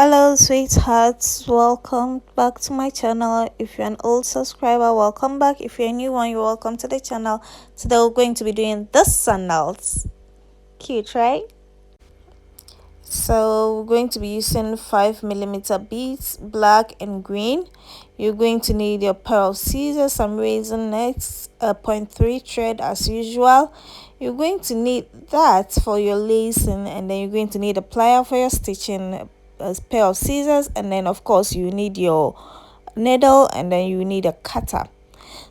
Hello, sweethearts. Welcome back to my channel. If you're an old subscriber, welcome back. If you're a new one, you're welcome to the channel. Today, we're going to be doing the sandals. Cute, right? So, we're going to be using 5mm beads, black and green. You're going to need your pair of scissors, some raisin nets, a 0.3 thread as usual. You're going to need that for your lacing, and then you're going to need a plier for your stitching, a pair of scissors, and then of course you need your needle, and then you need a cutter.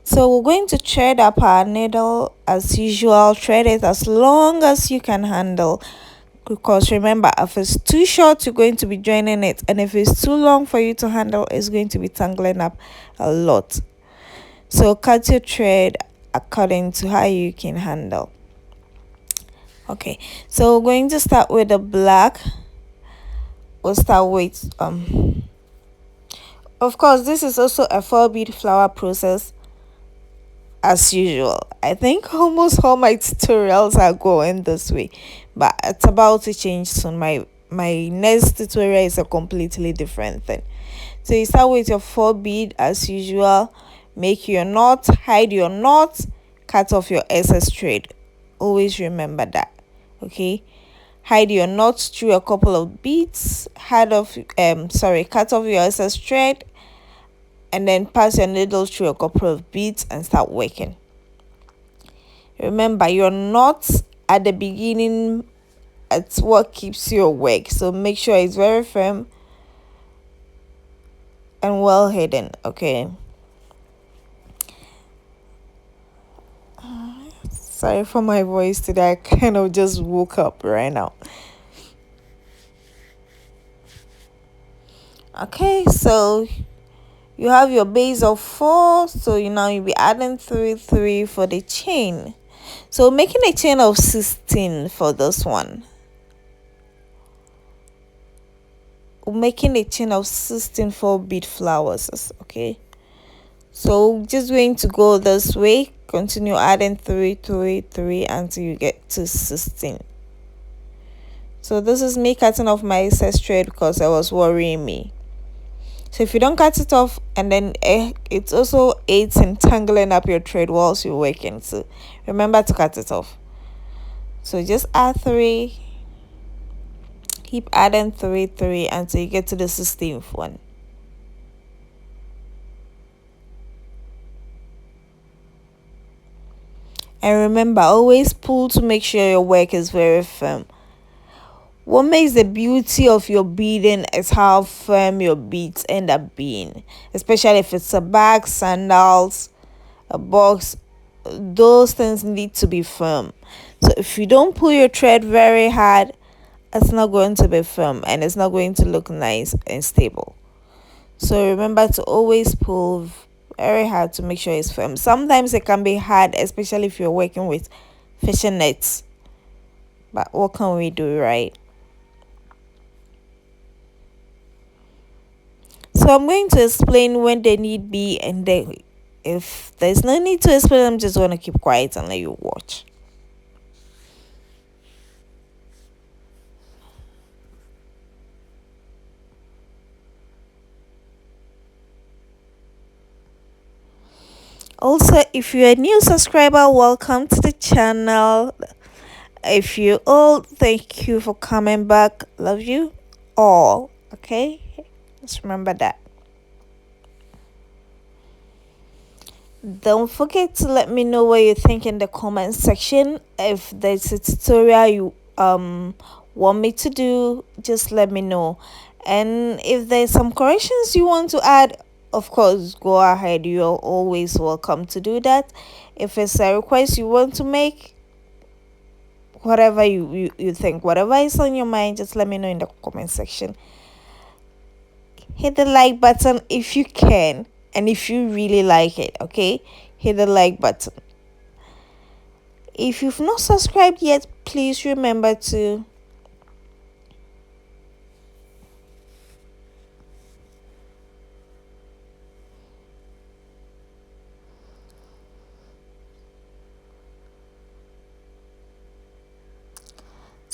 So we're going to thread up our needle as usual. Thread it as long as you can handle, because remember, if it's too short you're going to be joining it, and if it's too long for you to handle, it's going to be tangling up a lot. So cut your thread according to how you can handle. Okay, so we're going to start with the black. We'll start with of course this is also a 4 bead flower process as usual. I think almost all my tutorials are going this way, but it's about to change soon. My next tutorial is a completely different thing. So you start with your 4 bead as usual. Make your knot, hide your knot, cut off your excess thread. Always remember that. Okay, hide your knot through a couple of beads, cut off your excess thread, and then pass your needle through a couple of beads and start working. Remember, your knots at the beginning, it's what keeps your work, so make sure it's very firm and well hidden. Okay, sorry for my voice today, I kind of just woke up right now. Okay, so you have your base of 4, so you'll be adding 3 for the chain. So making a chain of 16 for this one. Making a chain of 16 4-bead flowers. Okay, so just going to go this way, continue adding 3 until you get to 16. So this is me cutting off my excess thread because it was worrying me. So if you don't cut it off, and then it's also aids in tangling up your thread whilst you're working, so remember to cut it off. So just add 3, keep adding 3 until you get to the 16th one. And remember, always pull to make sure your work is very firm. What makes the beauty of your beading is how firm your beads end up being, especially if it's a bag, sandals, a box. Those things need to be firm. So if you don't pull your thread very hard, it's not going to be firm and it's not going to look nice and stable. So remember to always pull very hard to make sure it's firm. Sometimes it can be hard, especially if you're working with fishing nets, but what can we do, right? So I'm going to explain when they need be, and then if there's no need to explain, I'm just going to keep quiet and let you watch. Also, if you're a new subscriber, welcome to the channel. If you all, thank you for coming back. Love you all. Okay, just remember that. Don't forget to let me know what you think in the comment section. If there's a tutorial you want me to do, just let me know. And if there's some corrections you want to add, of course, go ahead. You're always welcome to do that. If it's a request you want to make, whatever you think, whatever is on your mind, just let me know in the comment section. Hit the like button if you can, and if you really like it. Okay, hit the like button. If you've not subscribed yet, please remember to.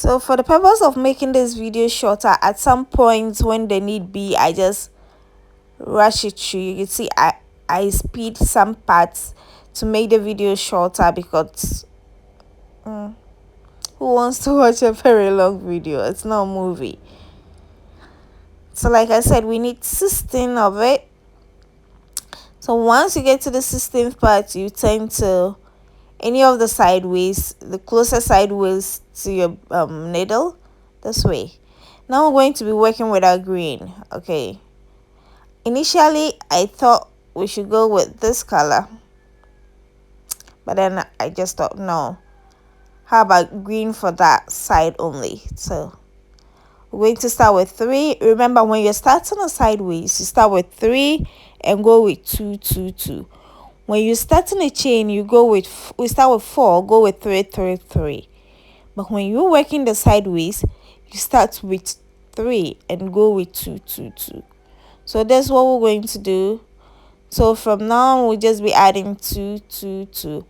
So for the purpose of making this video shorter, at some point when the need be, I just rush it through. You can see I speed some parts to make the video shorter because who wants to watch a very long video? It's not a movie. So like I said, we need 16 of it. So once you get to the 16th part, you turn to any of the sideways, the closest sideways to your needle, this way. Now we're going to be working with our green. Okay, initially I thought we should go with this color, but then I just thought, no, how about green for that side only? So we're going to start with 3. Remember, when you're starting a sideways, you start with 3 and go with 2 2 2. When you're starting a chain, we start with 4, go with 3 3 3. But when you're working the sideways, you start with 3 and go with 2 2 2. So that's what we're going to do. So from now on, we'll just be adding 2 2 2,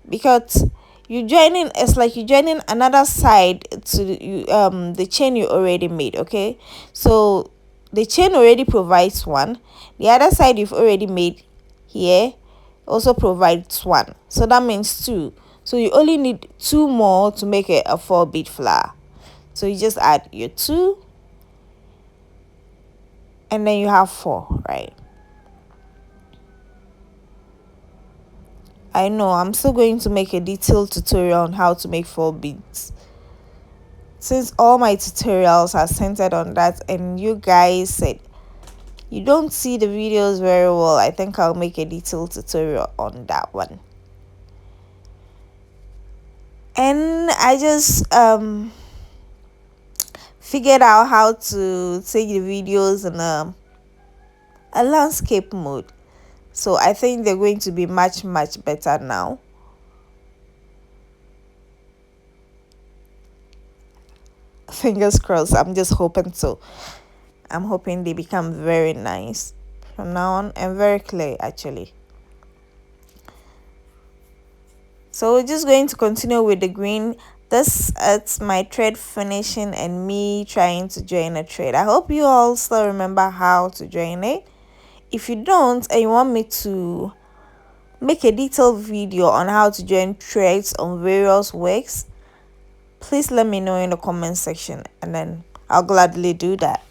because it's like you're joining another side to the chain you already made. Okay, so the chain already provides 1, the other side you've already made here also provides 1, so that means 2. So you only need 2 more to make it a 4 bead flower. So you just add your 2 and then you have 4, right? I know I'm still going to make a detailed tutorial on how to make 4 beads, since all my tutorials are centered on that and you guys said you don't see the videos very well. I think I'll make a detailed tutorial on that one. And I just figured out how to take the videos in a landscape mode, so I think they're going to be much better now. Fingers crossed. I'm just hoping so. I'm hoping they become very nice from now on and very clear actually. So we're just going to continue with the green. This it's my thread finishing and me trying to join a thread. I hope you all still remember how to join it. If you don't and you want me to make a detailed video on how to join threads on various works, please let me know in the comment section and then I'll gladly do that.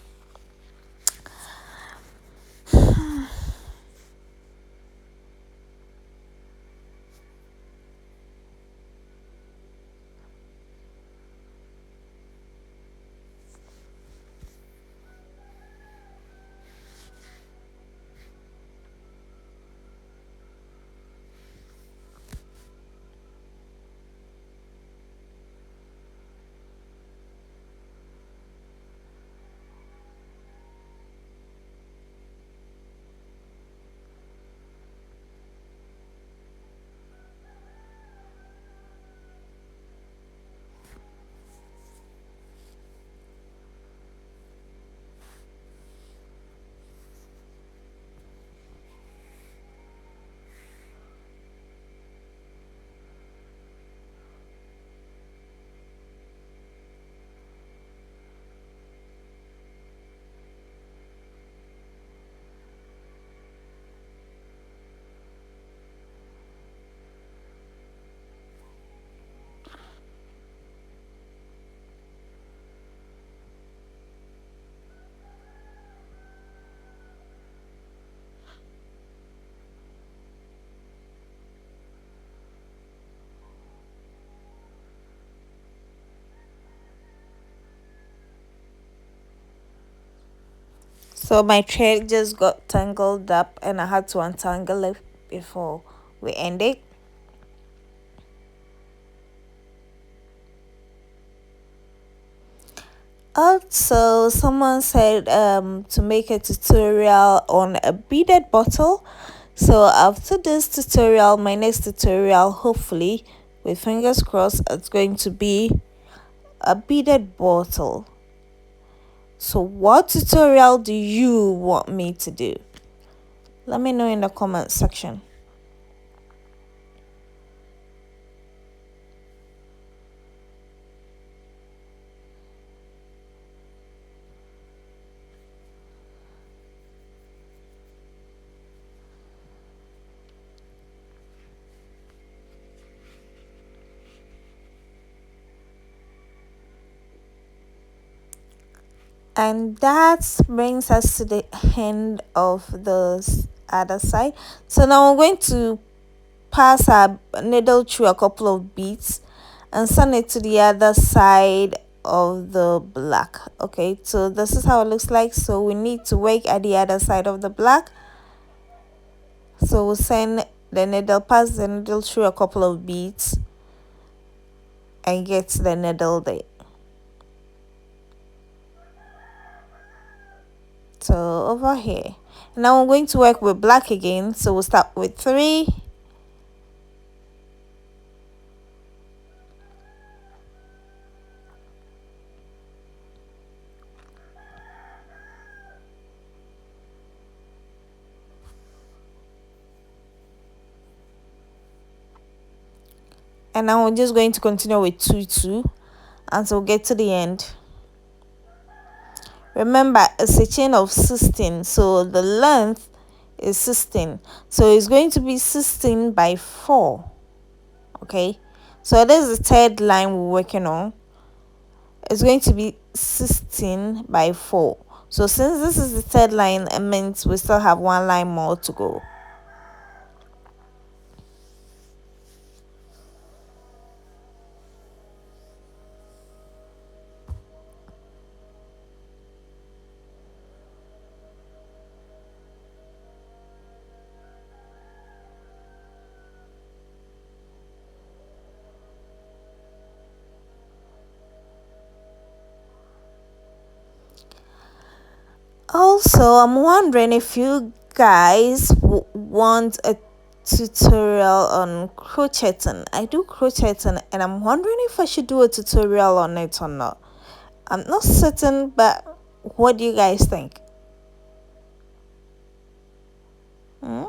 So my thread just got tangled up and I had to untangle it before we end it. Also, someone said to make a tutorial on a beaded bottle. So after this tutorial, my next tutorial, hopefully with fingers crossed, it's going to be a beaded bottle. So what tutorial do you want me to do? Let me know in the comment section. And that brings us to the end of the other side. So now we're going to pass our needle through a couple of beads and send it to the other side of the black. Okay, so this is how it looks like. So we need to work at the other side of the black. So we'll send the needle, pass the needle through a couple of beads and get the needle there. So over here, now I'm going to work with black again. So we'll start with 3, and now we're just going to continue with 2 until we get to the end. Remember, it's a chain of 16, so the length is 16, so it's going to be 16 by 4. Okay, so this is the third line we're working on. It's going to be 16 by 4. So since this is the third line, it means we still have one line more to go. Also, I'm wondering if you guys want a tutorial on crocheting. I do crocheting and I'm wondering if I should do a tutorial on it or not. I'm not certain, but what do you guys think? Hmm?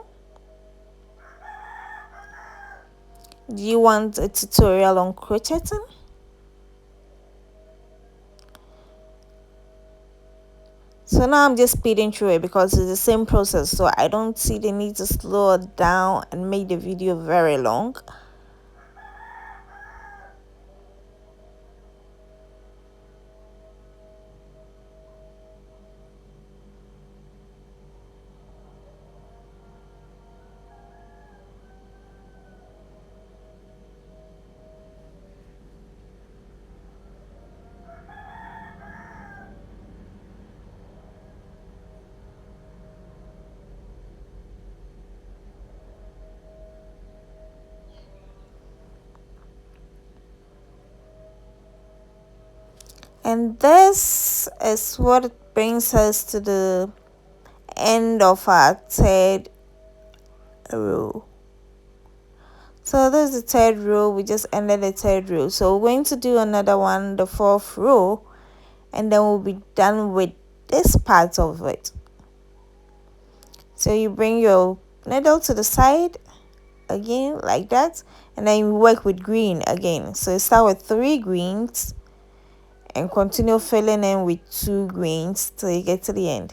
Do you want a tutorial on crocheting? So now I'm just speeding through it because it's the same process, so I don't see the need to slow it down and make the video very long. And this is what brings us to the end of our third row. So this is the third row. We just ended the third row, so we're going to do another one, the fourth row, and then we'll be done with this part of it. So you bring your needle to the side again like that, and then you work with green again. So you start with 3 greens and continue filling in with 2 greens till you get to the end.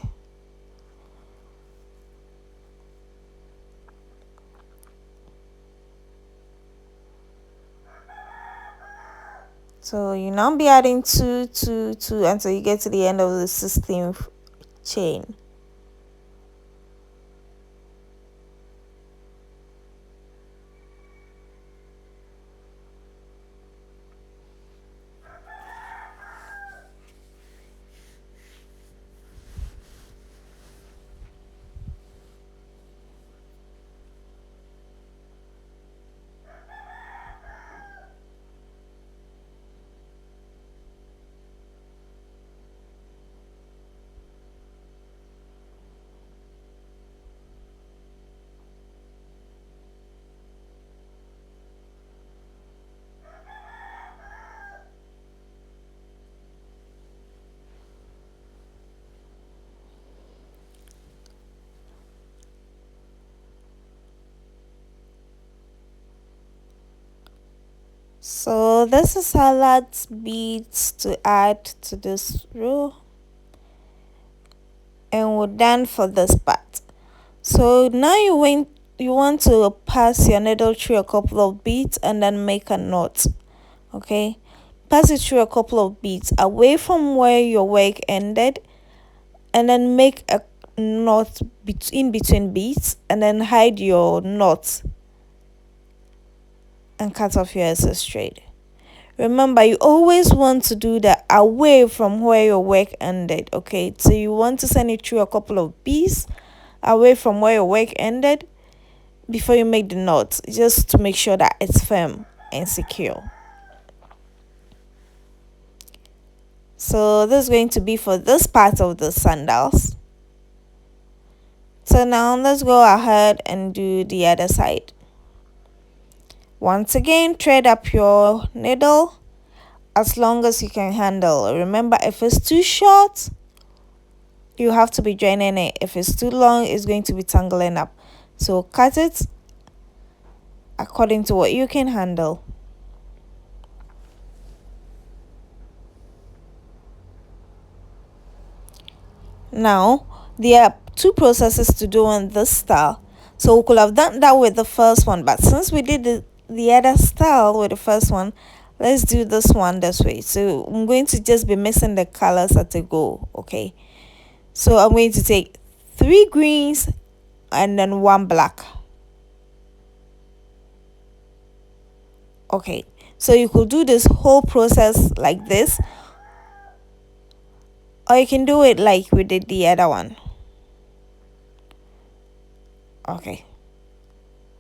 So you now be adding 2, 2, 2 until you get to the end of the 16th chain. So this is our last beads to add to this row, and we're done for this part. So now you want to pass your needle through a couple of beads and then make a knot. Okay, pass it through a couple of beads away from where your work ended, and then make a knot in between beads, and then hide your knot and cut off your excess thread. Remember, you always want to do that away from where your work ended. Okay, so you want to send it through a couple of beads away from where your work ended before you make the knot, just to make sure that it's firm and secure. So this is going to be for this part of the sandals. So now let's go ahead and do the other side. Once again, thread up your needle as long as you can handle. Remember, if it's too short, you have to be joining it. If it's too long, it's going to be tangling up. So cut it according to what you can handle. Now, there are two processes to do in this style. So we could have done that with the first one, but since we did the other style with the first one, let's do this one this way. So I'm going to just be mixing the colors as I go. Okay, so I'm going to take 3 greens and then 1 black. Okay, so you could do this whole process like this, or you can do it like we did the other one. Okay,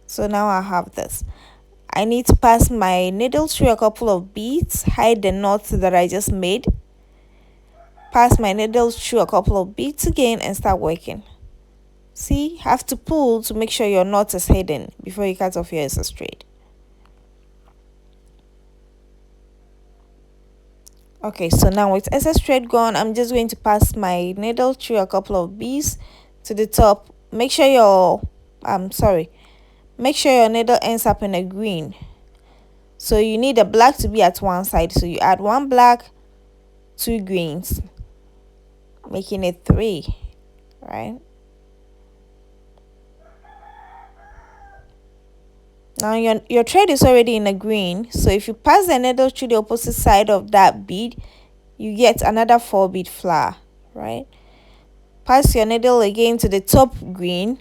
so now I have this. I need to pass my needle through a couple of beads, hide the knots that I just made, pass my needle through a couple of beads again, and start working. See, have to pull to make sure your knot is hidden before you cut off your excess thread. Okay, so now with excess thread gone, I'm just going to pass my needle through a couple of beads to the top. Make sure your needle ends up in a green. So you need the black to be at one side, so you add 1 black, 2 greens, making it 3, right? Now your thread is already in a green, so if you pass the needle through the opposite side of that bead, you get another 4 bead flower, right? Pass your needle again to the top green,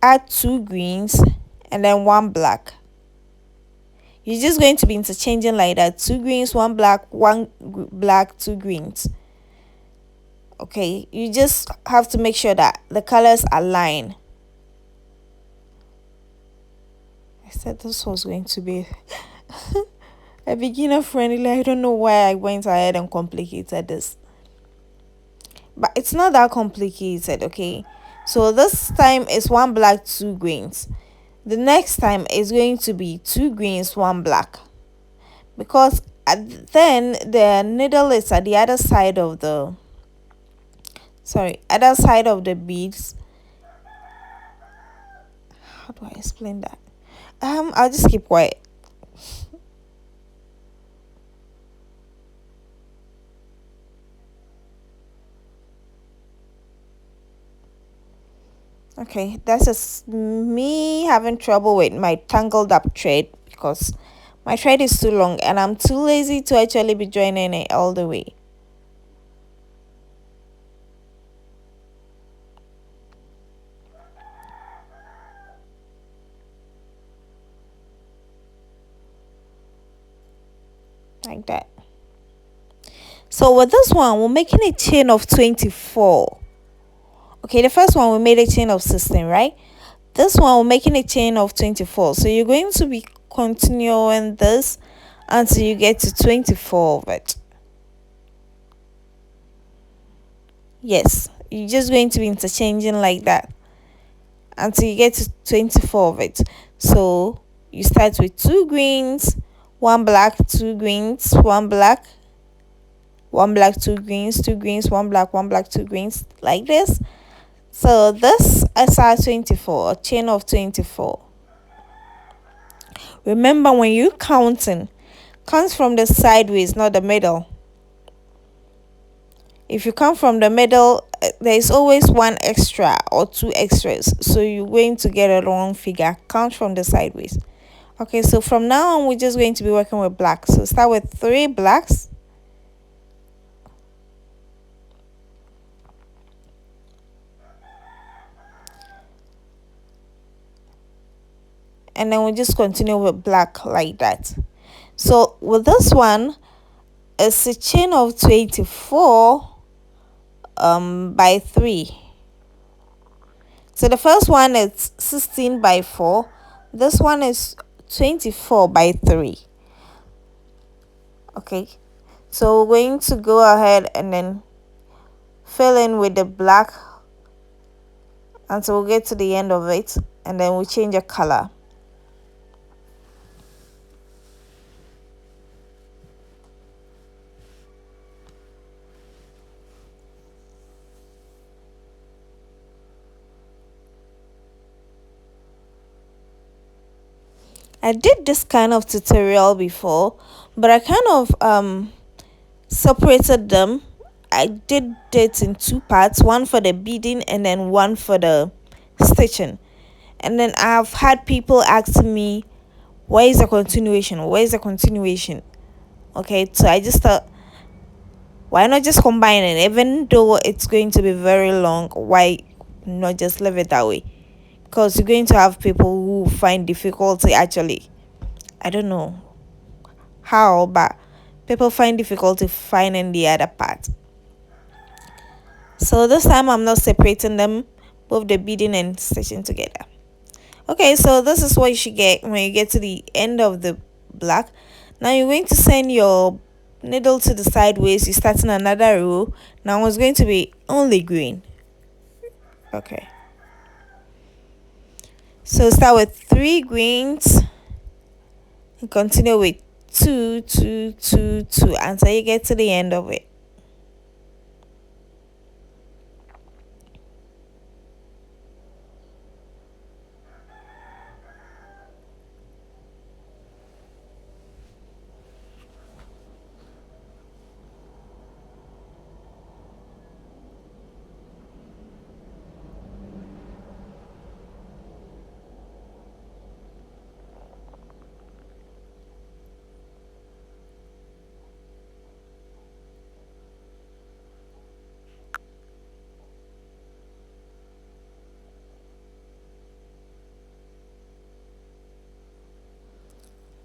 add 2 greens and then 1 black. You're just going to be interchanging like that: 2 greens, 1 black, 1 black, 2 greens. Okay, you just have to make sure that the colors align. I said this was going to be a beginner friendly. I don't know why I went ahead and complicated this, but it's not that complicated. Okay, so this time is 1 black, 2 greens. The next time is going to be 2 greens, 1 black, because then the needle is at the other side of the beads. How do I explain that? I'll just keep quiet. Okay, that's just me having trouble with my tangled up thread because my thread is too long and I'm too lazy to actually be joining it all the way. Like that. So with this one, we're making a chain of 24. Okay, the first one we made a chain of 16, right? This one we're making a chain of 24. So you're going to be continuing this until you get to 24 of it. Yes, you're just going to be interchanging like that until you get to 24 of it. So you start with 2 greens, 1 black, 2 greens, 1 black, 1 black, 2 greens, 2 greens, 1 black, 1 black, 2 greens, like this. So this is our 24, a chain of 24. Remember, when you're counting, count from the sideways, not the middle. If you come from the middle, there is always one extra or two extras, so you're going to get a long figure. Count from the sideways. Okay, so from now on we're just going to be working with black. So start with 3 blacks, and then we just continue with black like that. So with this one, it's a chain of 24 by 3. So the first one is 16 by 4, this one is 24 by 3. Okay, so we're going to go ahead and then fill in with the black until we get to the end of it, and then we change the color. I did this kind of tutorial before, but I kind of separated them. I did it in 2 parts, one for the beading and then one for the stitching. And then I've had people asking me, where is the continuation, where is the continuation? Okay, so I just thought, why not just combine it? Even though it's going to be very long, why not just leave it that way? Because you're going to have people who find difficulty, actually, I don't know how, but people find difficulty finding the other part. So this time I'm not separating them, both the beading and stitching together. Okay, so this is what you should get when you get to the end of the black. Now you're going to send your needle to the sideways. You're starting another row. Now it's going to be only green. Okay, so start with 3 greens and continue with 2 2 2 2 until you get to the end of it.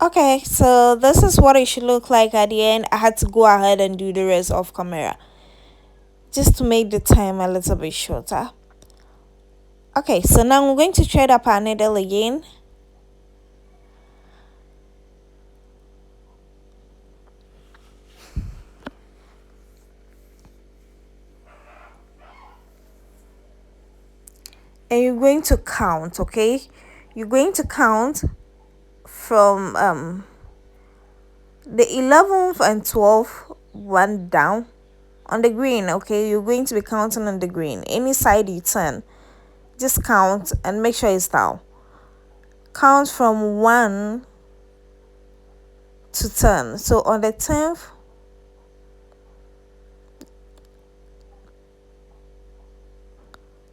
Okay, so this is what it should look like at the end. I had to go ahead and do the rest off camera just to make the time a little bit shorter. Okay, so now we're going to thread up our needle again. And you're going to count, okay? You're going to count from the 11th and 12th one down on the green. Okay, you're going to be counting on the green. Any side you turn, just count and make sure it's down. Count from 1 to 10. So on the 10th,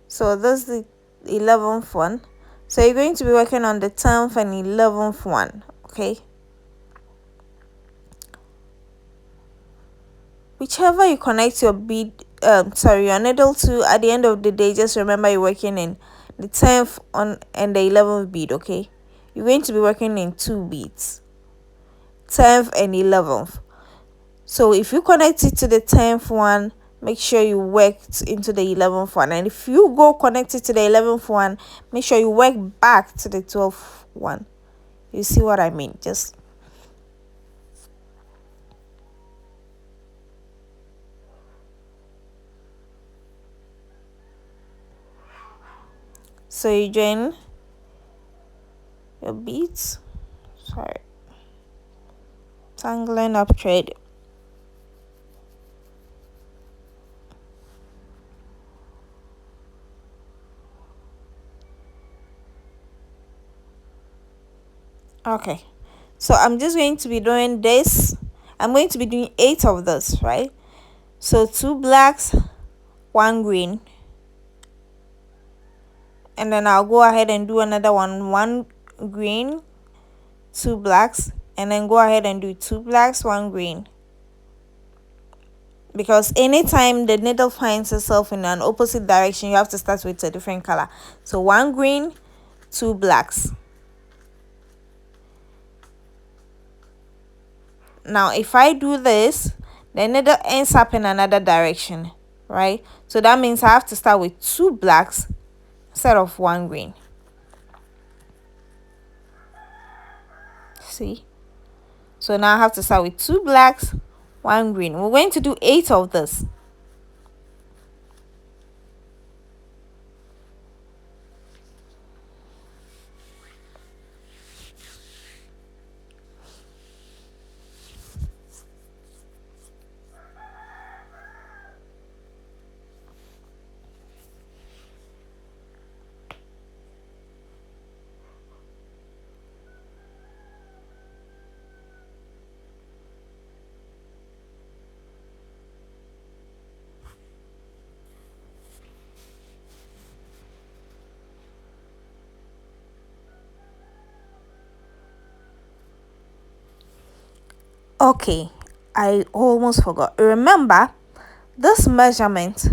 so that's the 11th one. So you're going to be working on the 10th and 11th one. Okay, whichever you connect your bead your needle to, at the end of the day, just remember you're working in the 10th on and the 11th bead. Okay, you're going to be working in 2 beads, 10th and 11th. So if you connect it to the 10th one, make sure you work into the 11th one, and if you go connect it to the 11th one, make sure you work back to the 12th one. You see what I mean? Just so you join your beads, sorry, tangling up thread. Okay, so I'm just going to be doing this. I'm going to be doing 8 of this, right? So 2 blacks, one green, and then I'll go ahead and do another one green, two blacks, and then go ahead and do two blacks, one green, because anytime the needle finds itself in an opposite direction, you have to start with a different color. So one green, two blacks. Now if I do this, the needle ends up in another direction, right? So that means I have to start with two blacks instead of one green. See? So now I have to start with two blacks, one green. We're going to do 8 of this. Okay, I almost forgot. Remember, this measurement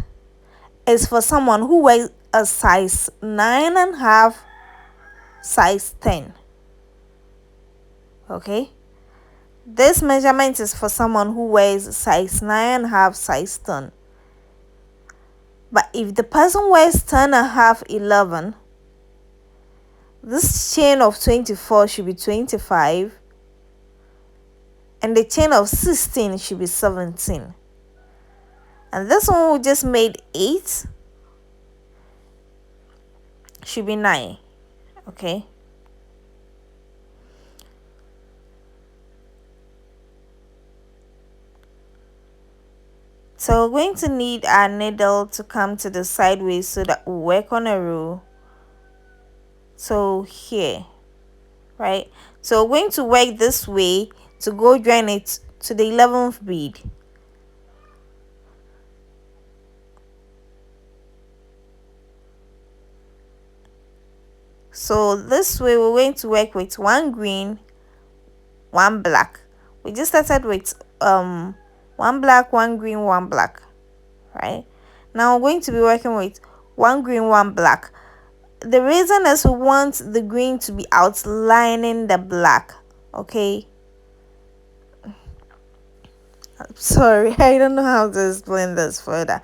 is for someone who wears a size 9.5, size 10. Okay, this measurement is for someone who wears size 9.5, size 10. But if the person wears 10.5, 11, this chain of 24 should be 25, and the chain of 16 should be 17. And this one we just made 8 should be 9. Okay, so we're going to need our needle to come to the sideways so that we work on a row. So here, right? So we're going to work this way to go join it to the 11th bead. So this way we're going to work with one green, one black. We just started with one black, one green, one black, right? Now we're going to be working with one green, one black. The reason is we want the green to be outlining the black. Okay, sorry, I don't know how to explain this further.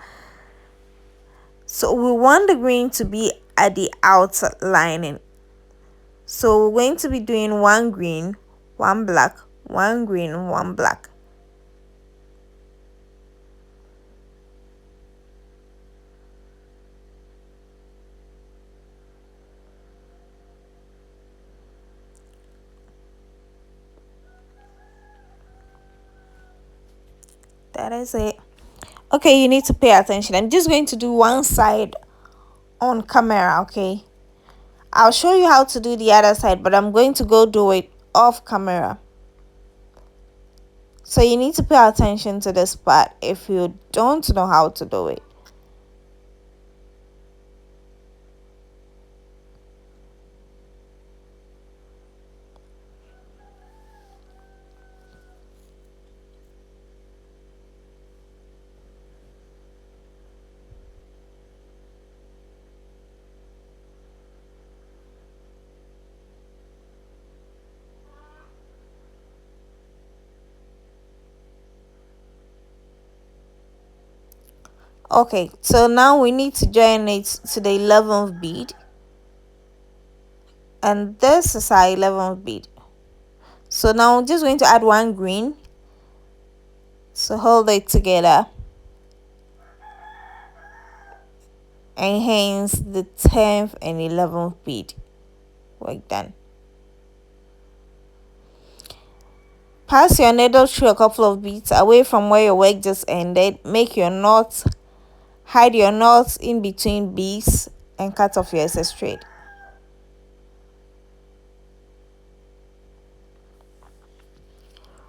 So we want the green to be at the outlining. So we're going to be doing one green, one black, one green, one black. That is it. Okay, you need to pay attention. I'm just going to do one side on camera. Okay, I'll show you how to do the other side, but I'm going to go do it off camera. So you need to pay attention to this part if you don't know how to do it. Okay, so now we need to join it to the 11th bead, and this is our 11th bead. So now I'm just going to add one green, so hold it together, and hence the 10th and 11th bead. Work done. Pass your needle through a couple of beads away from where your work just ended. Make your knots, hide your knots in between beads, and cut off your excess thread.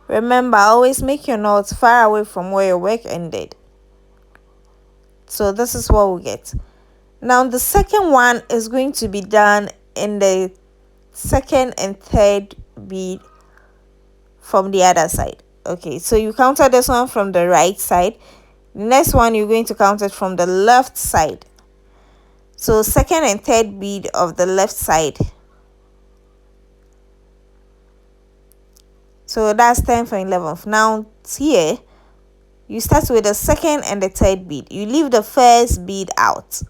Remember, always make your knots far away from where your work ended. So this is what we get. Now the second one is going to be done in the second and third bead from the other side. Okay, so you counted this one from the right side. Next one, you're going to count it from the left side. So second and third bead of the left side. So that's 10 for 11th. Now here, you start with the second and the third bead. You leave the first bead out.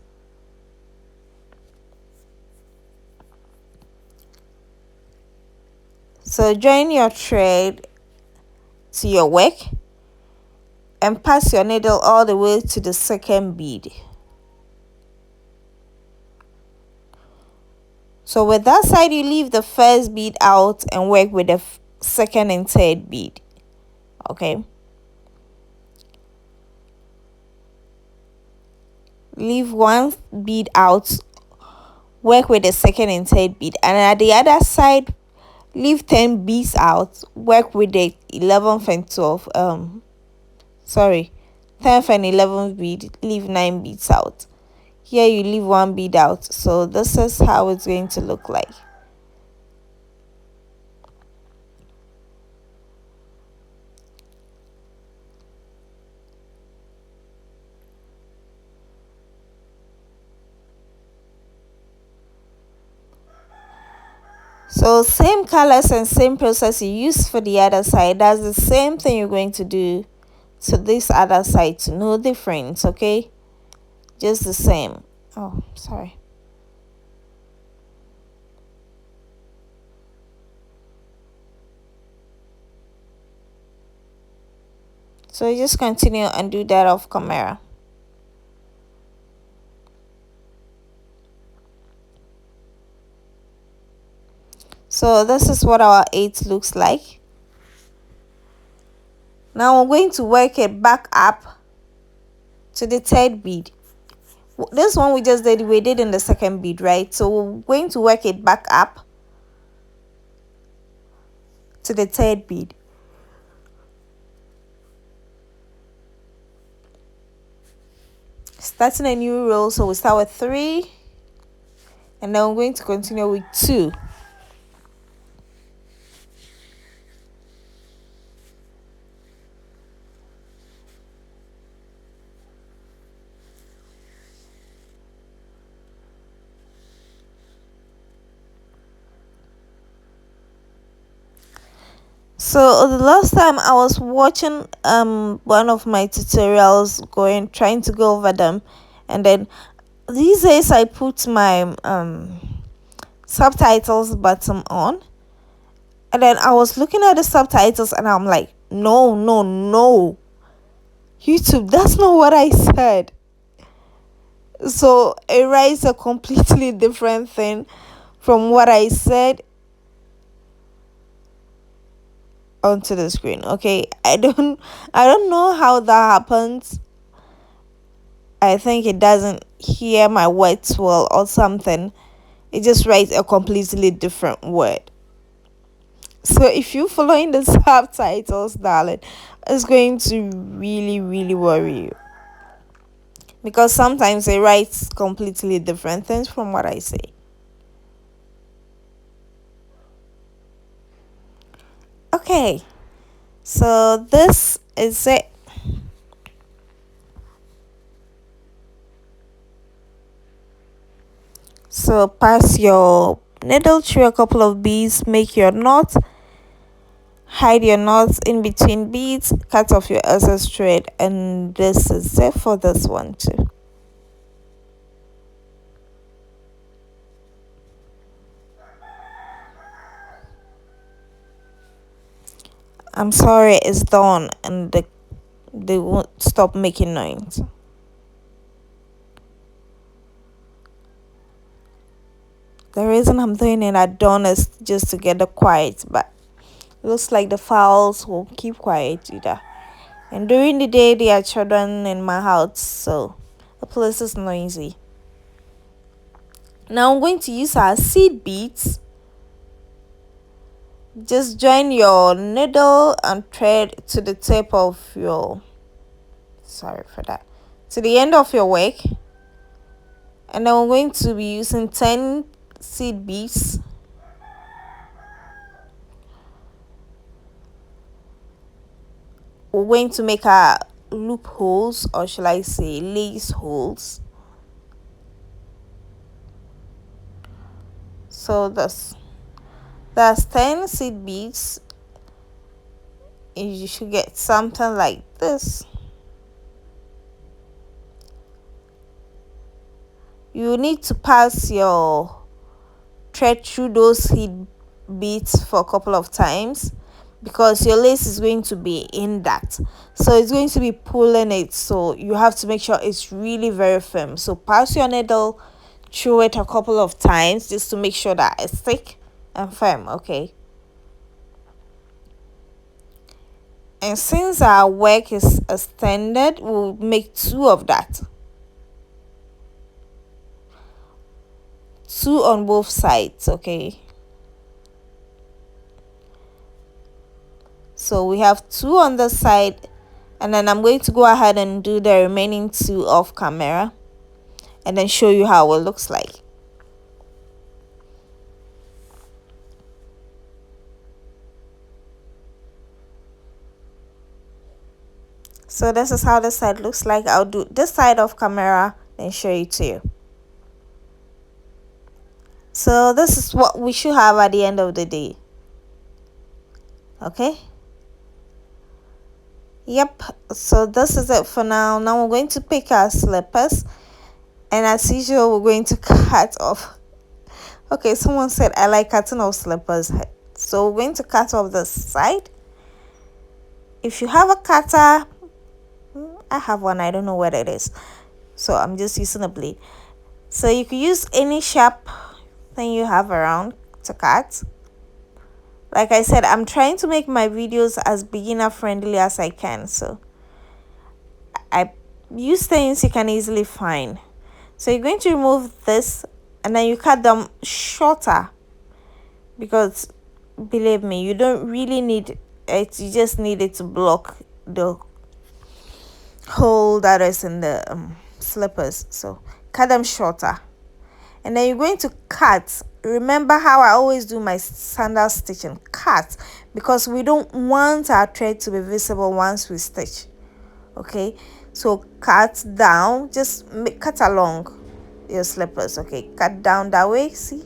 So join your thread to your work and pass your needle all the way to the second bead. So with that side, you leave the first bead out and work with the second and third bead. Okay, leave one bead out, work with the second and third bead, and at the other side leave 10 beads out, work with the 11th and 12th 10th and 11th bead, leave 9 beads out. Here you leave 1 bead out. So this is how it's going to look like. So same colors and same process you use for the other side, that's the same thing you're going to do to this other side. No difference, okay? Just the same. Oh, sorry. So you just continue and do that off camera. So this is what our 8 looks like. Now we're going to work it back up to the third bead. This one we just did, we did in the second bead, right? So we're going to work it back up to the third bead. Starting a new row, so we start with 3 and then we're going to continue with 2. So the last time I was watching one of my tutorials, trying to go over them, and then these days I put my subtitles button on, and then I was looking at the subtitles and I'm like, no, YouTube, that's not what I said. So it writes a completely different thing from what I said onto the screen. Okay, I don't know how that happens. I think it doesn't hear my words well or something. It just writes a completely different word. So if you're following the subtitles, darling, it's going to really worry you, because sometimes it writes completely different things from what I say. Okay, so this is it. So pass your needle through a couple of beads, make your knot, hide your knots in between beads, cut off your excess thread, and this is it for this one too. I'm sorry, it's done and they won't stop making noise. The reason I'm doing it at dawn is just to get the quiet, but it looks like the fowls will keep quiet either. And during the day, there are children in my house, so the place is noisy. Now I'm going to use our seed beads. Just join your needle and thread to the tip of your to the end of your work, and then we're going to be using 10 seed beads. We're going to make our loopholes, or shall I say lace holes. So that's 10 seed beads. You should get something like this. You need to pass your thread through those seed beads for a couple of times, because your lace is going to be in that, so it's going to be pulling it, so you have to make sure it's really very firm. So pass your needle through it a couple of times just to make sure that it's thick and firm. Okay, and since our work is extended, we'll make 2 of that, 2 on both sides. Okay, so we have 2 on the side, and then I'm going to go ahead and do the remaining 2 off camera and then show you how it looks like. So this is how this side looks like. I'll do this side off camera and show it to you. So this is what we should have at the end of the day. Okay, yep, so this is it for now. Now we're going to pick our slippers, and as usual we're going to cut off. Okay, someone said I like cutting off slippers, so we're going to cut off the side. If you have a cutter, I have one, I don't know what it is, so I'm just using a blade. So you can use any sharp thing you have around to cut. Like I said, I'm trying to make my videos as beginner friendly as I can, so I use things you can easily find. So you're going to remove this, and then you cut them shorter, because believe me, you don't really need it, you just need it to block the hole that is in the slippers. So cut them shorter, and then you're going to cut. Remember how I always do my sandal stitching: cut, because we don't want our thread to be visible once we stitch. Okay, so cut down, just cut along your slippers. Okay, cut down that way, see,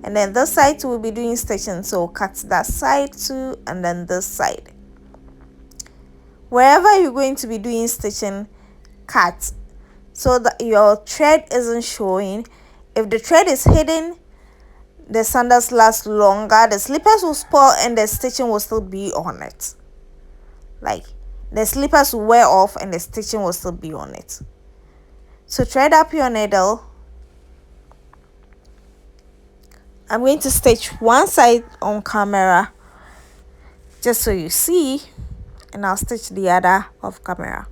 and then this side we'll be doing stitching, so cut that side too, and then this side. Wherever you're going to be doing stitching, cut so that your thread isn't showing. If the thread is hidden, the sandals last longer, the slippers will spoil, and the stitching will still be on it. Like, the slippers will wear off and the stitching will still be on it. So thread up your needle. I'm going to stitch one side on camera just so you see, and I'll stitch the other off camera.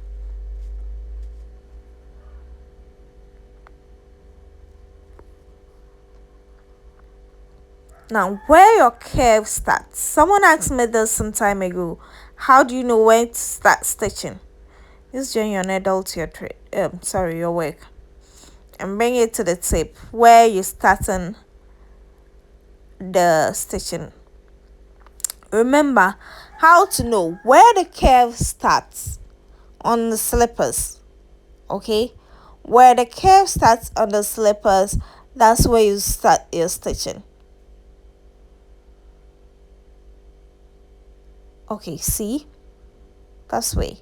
Now, where your curve starts. Someone asked me this some time ago. How do you know when to start stitching? Just join your needle to your your work, and bring it to the tip where you're starting the stitching. Remember how to know where the curve starts on the slippers. Okay, where the curve starts on the slippers, that's where you start your stitching. Okay, see, that's way.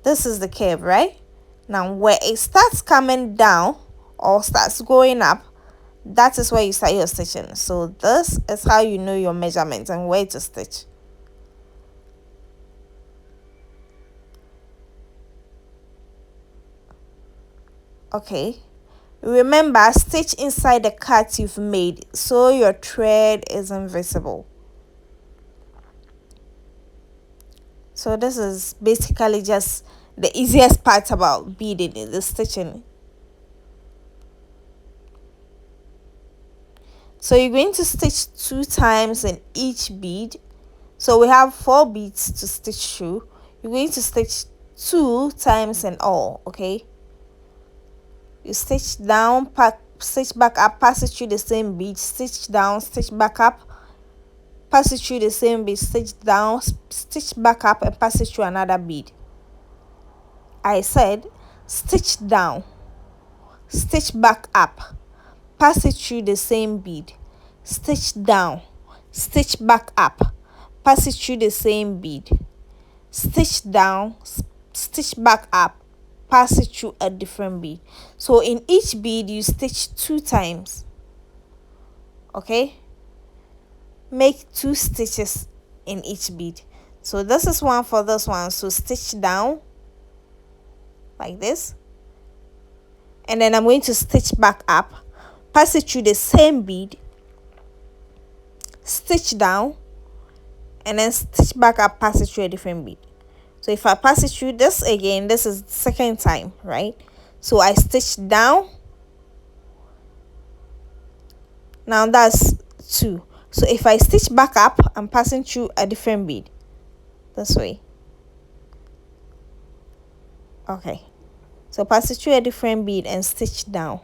This is the curve, right? Now where it starts coming down or starts going up, that is where you start your stitching. So this is how you know your measurements and where to stitch. Okay, remember, stitch inside the cut you've made so your thread isn't visible. So this is basically just the easiest part about beading, is the stitching. So you're going to stitch 2 times in each bead. So we have 4 beads to stitch through. You're going to stitch 2 times in all. Okay, you stitch down, stitch back up, pass it through the same bead, stitch down, stitch back up, pass it through the same bead, stitch down, stitch back up, and pass it through another bead. I said stitch down, stitch back up, pass it through the same bead, stitch down, stitch back up, pass it through the same bead, stitch down, stitch back up, pass it through a different bead. So in each bead you stitch 2 times. Okay, make 2 stitches in each bead. So this is one for this one. So stitch down like this, and then I'm going to stitch back up, pass it through the same bead, stitch down, and then stitch back up, pass it through a different bead. So if I pass it through this again, this is the second time, right? So I stitch down. Now that's 2. So if I stitch back up, I'm passing through a different bead this way. Okay, so pass it through a different bead and stitch down.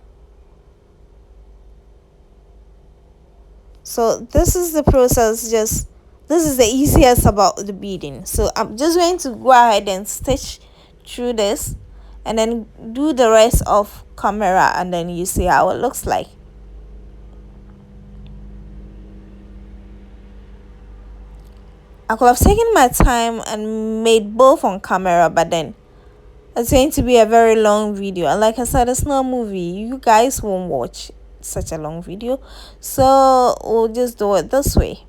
So this is the process. Just this is the easiest about the beading. So I'm just going to go ahead and stitch through this and then do the rest of camera, and then you see how it looks like. I could have taken my time and made both on camera, but then it's going to be a very long video, and like I said, it's not a movie. You guys won't watch such a long video, so we'll just do it this way.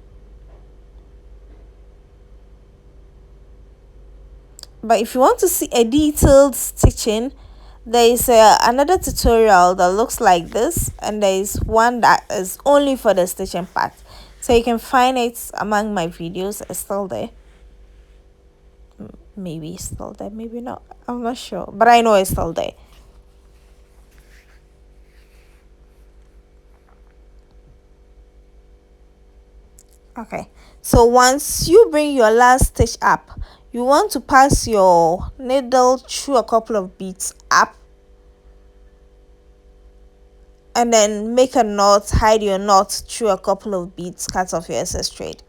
But if you want to see a detailed stitching, there is another tutorial that looks like this, and there is one that is only for the stitching part, so you can find it among my videos. It's still there. Maybe it's still there, maybe not, I'm not sure, but I know it's still there. Okay, so once you bring your last stitch up, you want to pass your needle through a couple of beads up, and then make a knot, hide your knot through a couple of beads, cut off your excess thread,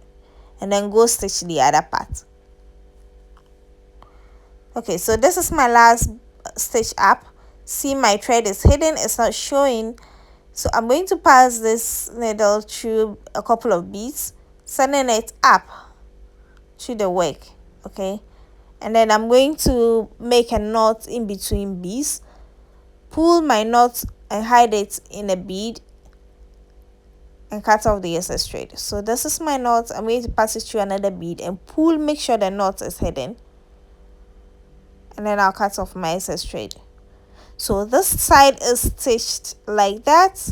and then go stitch the other part. Okay, so this is my last stitch up. See, my thread is hidden, it's not showing. So I'm going to pass this needle through a couple of beads, sending it up to the work. Okay, and then I'm going to make a knot in between beads, pull my knot and hide it in a bead, and cut off the excess thread. So this is my knot. I'm going to pass it through another bead and pull, make sure the knot is hidden, and then I'll cut off my excess thread. So this side is stitched like that.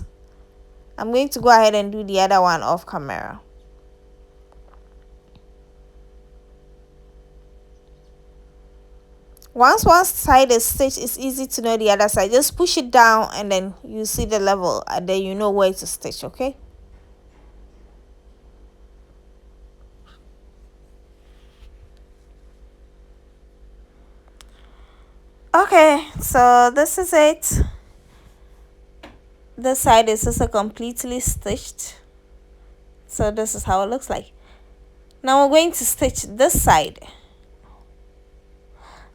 I'm going to go ahead and do the other one off camera. Once one side is stitched, it's easy to know the other side. Just push it down and then you see the level, and then you know where to stitch. Okay, okay, so this is it. This side is also completely stitched, so this is how it looks like. Now we're going to stitch this side.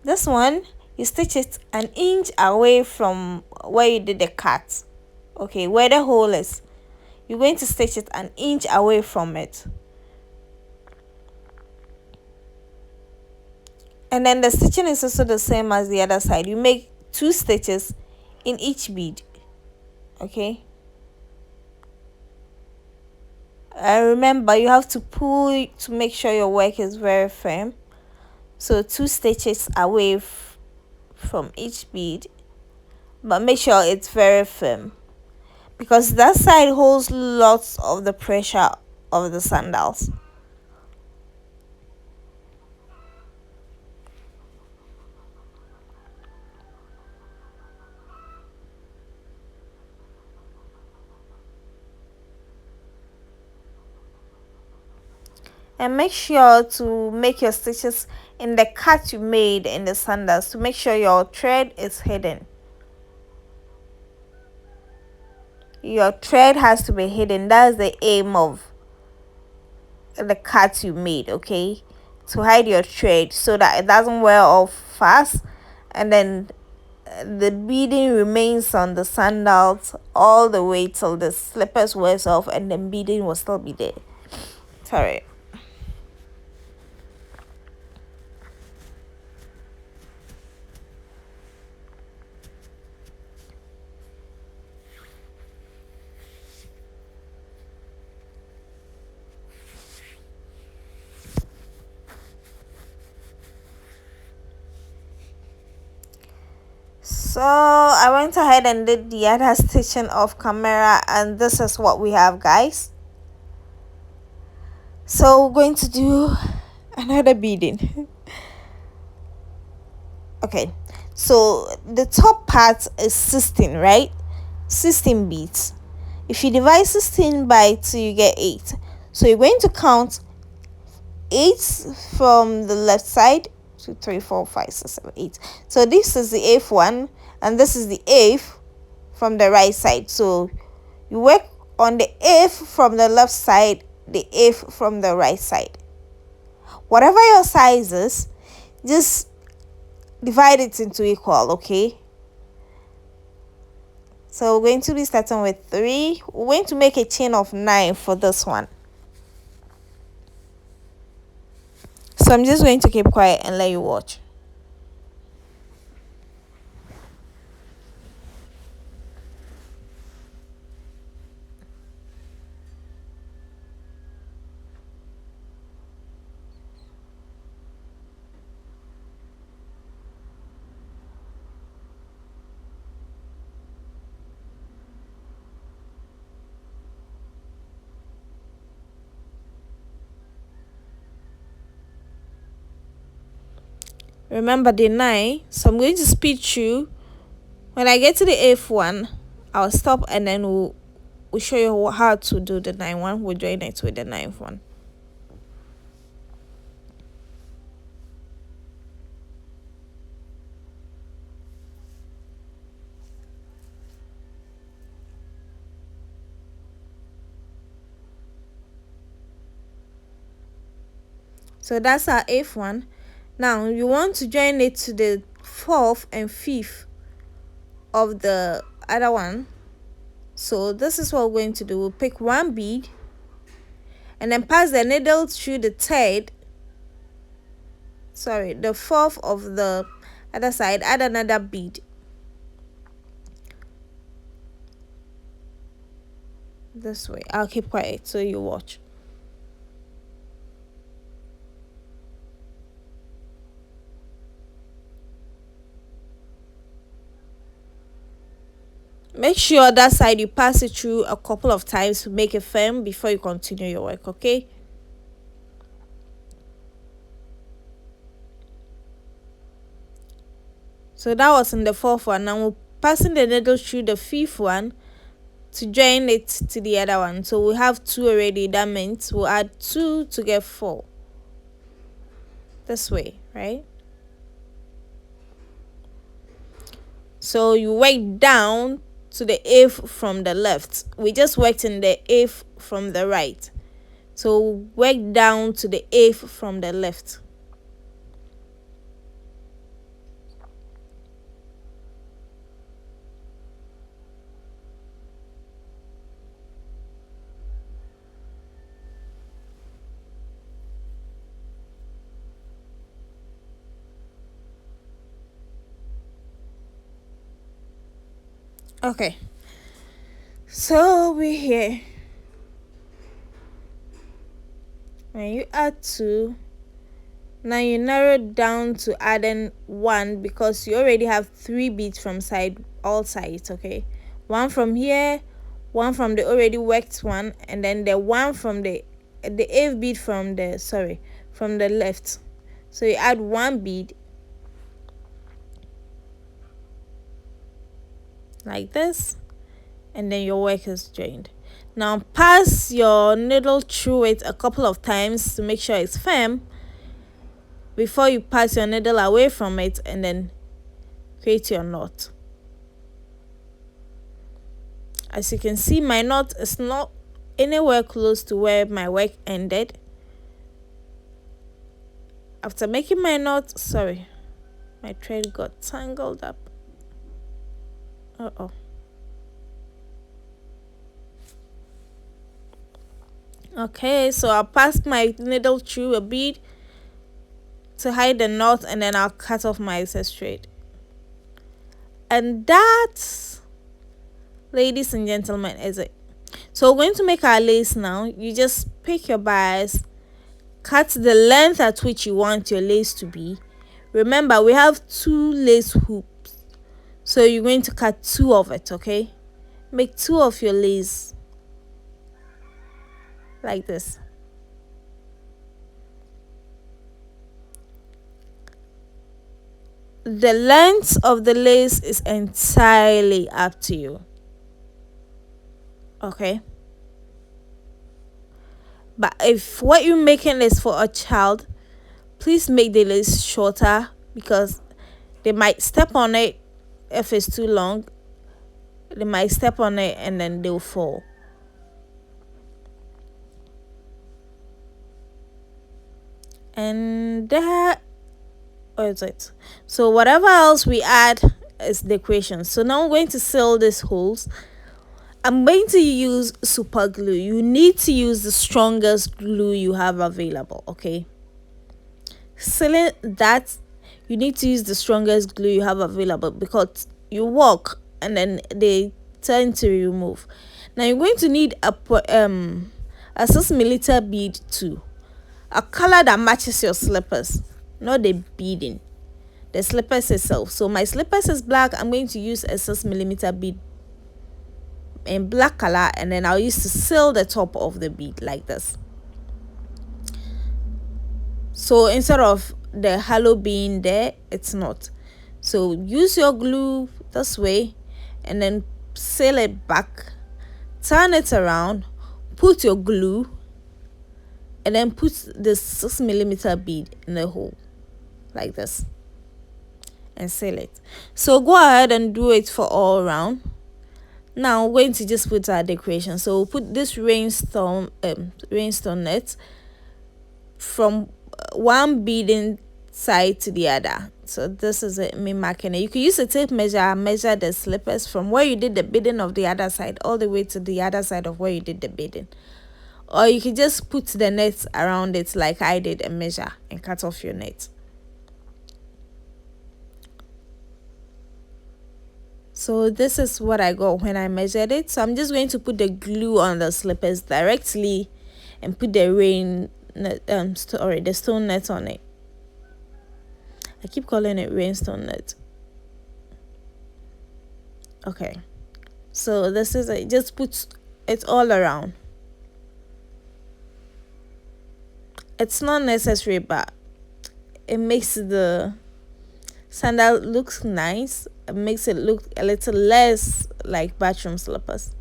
This one, you stitch it an inch away from where you did the cut. Okay, where the hole is, you're going to stitch it an inch away from it. And then the stitching is also the same as the other side. You make 2 stitches in each bead. Okay, remember, you have to pull to make sure your work is very firm. So 2 stitches away from each bead, but make sure it's very firm, because that side holds lots of the pressure of the sandals. And make sure to make your stitches in the cut you made in the sandals to make sure your thread is hidden. Your thread has to be hidden. That's the aim of the cut you made, okay? To hide your thread so that it doesn't wear off fast, and then the beading remains on the sandals all the way till the slippers wears off, and then beading will still be there. Sorry. So I went ahead and did the other stitching off camera, and this is what we have, guys. So we're going to do another beading. Okay, so the top part is 16, right? 16 beads. If you divide 16 by 2, you get 8. So you're going to count 8 from the left side. 2, 3, 4, 5, 6, 7, 8. So this is the 8th one, and this is the 8th from the right side. So you work on the 8th from the left side, the 8th from the right side. Whatever your size is, just divide it into equal, okay? So we're going to be starting with 3. We're going to make a chain of 9 for this one. So I'm just going to keep quiet and let you watch. Remember the 9, so I'm going to speed through. When I get to the 8th one, I'll stop, and then we'll show you how to do the 9th one. We'll join it with the 9th one. So that's our 8th one. Now you want to join it to the 4th and 5th of the other one. So this is what we're going to do. We'll pick one bead and then pass the needle through the the 4th of the other side. Add another bead. This way. I'll keep quiet so you watch. Make sure that side you pass it through a couple of times to make it firm before you continue your work, okay? So that was in the 4th one. Now we're passing the needle through the 5th one to join it to the other one. So we have 2 already. That means we'll add 2 to get 4. This way, right? So you work down to the 8th from the left. We just worked in the 8th from the right. So work down to the 8th from the left. Okay, so we're here. When you add 2, now you narrow down to adding 1 because you already have 3 beads from all sides, okay? 1 from here, 1 from the already worked one, and then the 1 from the 8th bead from the left. So you add 1 bead like this, and then your work is joined. Now pass your needle through it a couple of times to make sure it's firm before you pass your needle away from it, and then create your knot. As you can see, my knot is not anywhere close to where my work ended. After making my knot, sorry, my thread got tangled up. Okay, so I'll pass my needle through a bead to hide the knot, and then I'll cut off my excess thread. And that, ladies and gentlemen, is it. So we're going to make our lace now. You just pick your bias, cut the length at which you want your lace to be. Remember, we have 2 lace hoops, so you're going to cut 2 of it. Okay, make 2 of your lace like this. The length of the lace is entirely up to you. Okay, but if what you're making is for a child, please make the lace shorter, because they might step on it. If it's too long, they might step on it and then they'll fall. And that is it. So whatever else we add is decoration. So now I'm going to seal these holes. I'm going to use super glue. You need to use the strongest glue you have available. Okay, sealing that, you need to use the strongest glue you have available, because you walk and then they tend to remove. Now you're going to need a 6mm bead too, a color that matches your slippers, not the beading, the slippers itself. So my slippers is black. I'm going to use a 6mm bead in black color, and then I'll use to seal the top of the bead like this. So instead of the halo being there, it's not. So use your glue this way, and then seal it back, turn it around, put your glue, and then put the 6mm bead in the hole like this and seal it. So go ahead and do it for all around. Now we're going to just put our decoration. So we'll put this rainstorm net from one beading side to the other. So this is me marking it. You can use a tape measure, measure the slippers from where you did the beading of the other side all the way to the other side of where you did the beading. Or you can just put the net around it like I did and measure and cut off your net. So this is what I got when I measured it. So I'm just going to put the glue on the slippers directly and put the the stone net on it. I keep calling it rainstone net. Okay, so this is it. Just put it all around. It's not necessary, but it makes the sandal look nice. It makes it look a little less like bathroom slippers.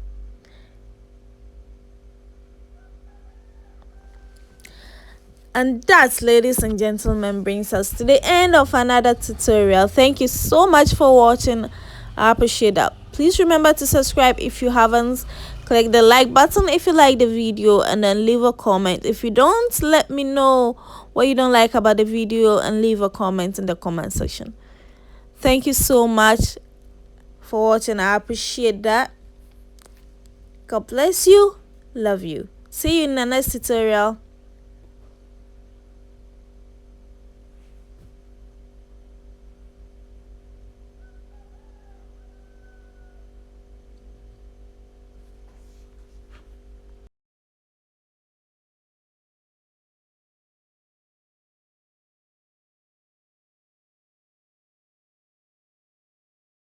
And that, ladies and gentlemen, brings us to the end of another tutorial. Thank you so much for watching. I appreciate that. Please remember to subscribe if you haven't. Click the like button if you like the video, and then leave a comment. If you don't, let me know what you don't like about the video and leave a comment in the comment section. Thank you so much for watching. I appreciate that. God bless you. Love you. See you in the next tutorial.